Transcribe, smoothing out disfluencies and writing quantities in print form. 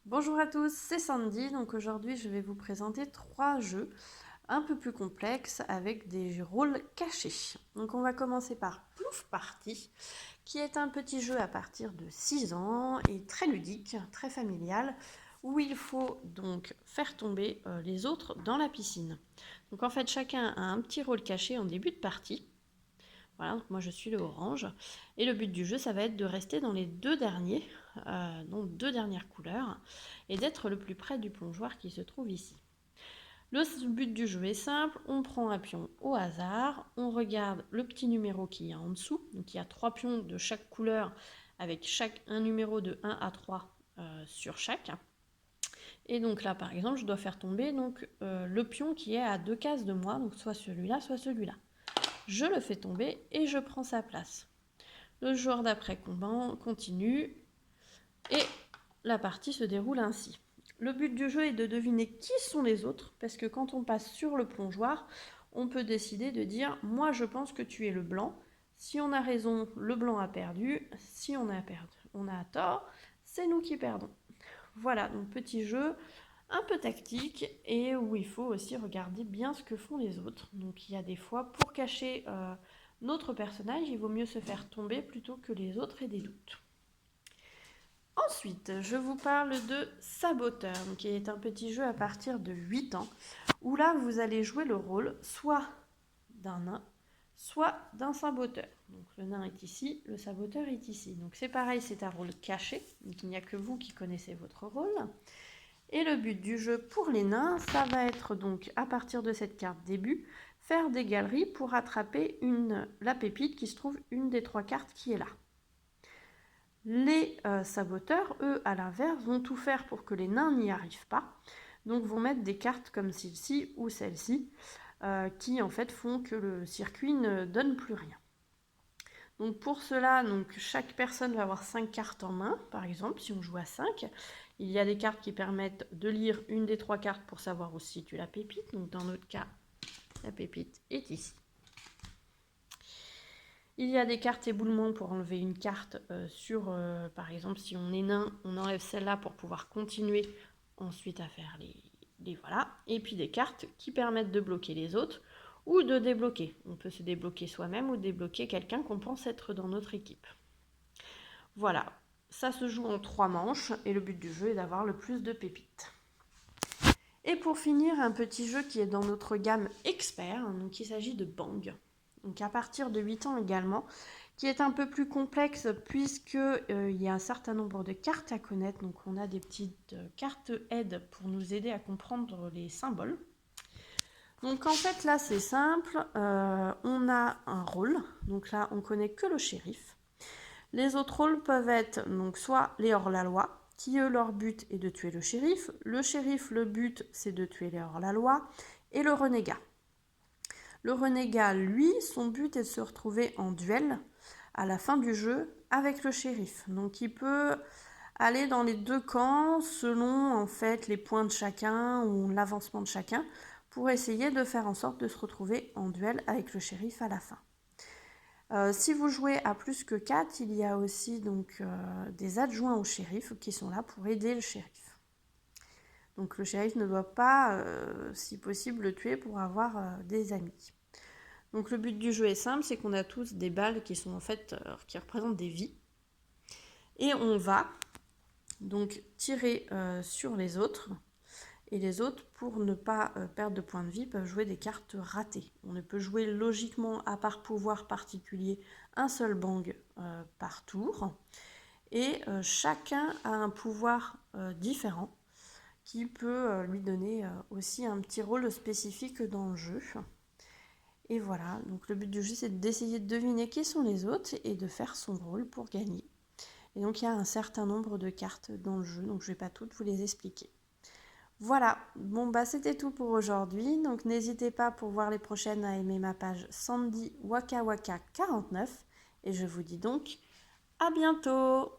Bonjour à tous, c'est Sandy. Donc aujourd'hui, je vais vous présenter 3 jeux un peu plus complexes avec des rôles cachés. Donc on va commencer par Plouf Party, qui est un petit jeu à partir de 6 ans et très ludique, très familial, où il faut donc faire tomber les autres dans la piscine. Donc en fait, chacun a un petit rôle caché en début de partie. Voilà, donc moi je suis le orange. Et le but du jeu, ça va être de rester dans les deux derniers, donc deux dernières couleurs, et d'être le plus près du plongeoir qui se trouve ici. Le but du jeu est simple, on prend un pion au hasard, on regarde le petit numéro qu'il y a en dessous, donc il y a 3 pions de chaque couleur, avec un numéro de 1 à 3 sur chaque. Et donc là par exemple, je dois faire tomber le pion qui est à 2 cases de moi, donc soit celui-là, soit celui-là. Je le fais tomber et je prends sa place. Le joueur d'après continue et la partie se déroule ainsi. Le but du jeu est de deviner qui sont les autres, parce que quand on passe sur le plongeoir, on peut décider de dire « moi je pense que tu es le blanc ». Si on a raison, le blanc a perdu. Si on a tort, c'est nous qui perdons. Voilà, donc petit jeu un peu tactique et où il faut aussi regarder bien ce que font les autres. Donc il y a des fois, pour cacher notre personnage, il vaut mieux se faire tomber plutôt que les autres aient des doutes. Ensuite, je vous parle de Saboteur, qui est un petit jeu à partir de 8 ans, où là vous allez jouer le rôle soit d'un nain, soit d'un saboteur. Donc le nain est ici, le saboteur est ici. Donc c'est pareil, c'est un rôle caché, donc il n'y a que vous qui connaissez votre rôle. Et le but du jeu pour les nains, ça va être donc à partir de cette carte début, faire des galeries pour attraper la pépite qui se trouve une des 3 cartes qui est là. Les saboteurs, eux, à l'inverse, vont tout faire pour que les nains n'y arrivent pas. Donc vont mettre des cartes comme celle-ci ou celle-ci, qui en fait font que le circuit ne donne plus rien. Donc pour cela, chaque personne va avoir 5 cartes en main, par exemple, si on joue à 5. Il y a des cartes qui permettent de lire une des 3 cartes pour savoir où se situe la pépite. Donc dans notre cas, la pépite est ici. Il y a des cartes éboulement pour enlever une carte par exemple, si on est nain, on enlève celle-là pour pouvoir continuer ensuite à faire les voilà. Et puis des cartes qui permettent de bloquer les autres ou de débloquer. On peut se débloquer soi-même ou débloquer quelqu'un qu'on pense être dans notre équipe. Voilà, ça se joue en 3 manches et le but du jeu est d'avoir le plus de pépites. Et pour finir, un petit jeu qui est dans notre gamme expert, donc il s'agit de Bang. Donc à partir de 8 ans également, qui est un peu plus complexe puisqu'il y a un certain nombre de cartes à connaître. Donc on a des petites cartes aides pour nous aider à comprendre les symboles. Donc en fait là c'est simple, on a un rôle, donc là on connaît que le shérif. Les autres rôles peuvent être donc soit les hors-la-loi, qui eux leur but est de tuer le shérif. Le shérif, le but c'est de tuer les hors-la-loi, et le renégat. Le renégat, lui, son but est de se retrouver en duel à la fin du jeu avec le shérif. Donc il peut aller dans les deux camps selon en fait les points de chacun ou l'avancement de chacun pour essayer de faire en sorte de se retrouver en duel avec le shérif à la fin. Si vous jouez à plus que 4, il y a aussi des adjoints au shérif qui sont là pour aider le shérif. Donc le shérif ne doit pas, si possible, le tuer pour avoir des amis. Donc le but du jeu est simple, c'est qu'on a tous des balles qui sont en fait qui représentent des vies. Et on va donc tirer sur les autres. Et les autres, pour ne pas perdre de points de vie, peuvent jouer des cartes ratées. On ne peut jouer logiquement, à part pouvoir particulier, un seul bang par tour. Et chacun a un pouvoir différent qui peut lui donner aussi un petit rôle spécifique dans le jeu. Et voilà, donc le but du jeu, c'est d'essayer de deviner qui sont les autres et de faire son rôle pour gagner. Et donc il y a un certain nombre de cartes dans le jeu, donc je ne vais pas toutes vous les expliquer. Voilà, bon bah c'était tout pour aujourd'hui, donc n'hésitez pas pour voir les prochaines à aimer ma page Sandy Waka Waka 49 et je vous dis donc à bientôt.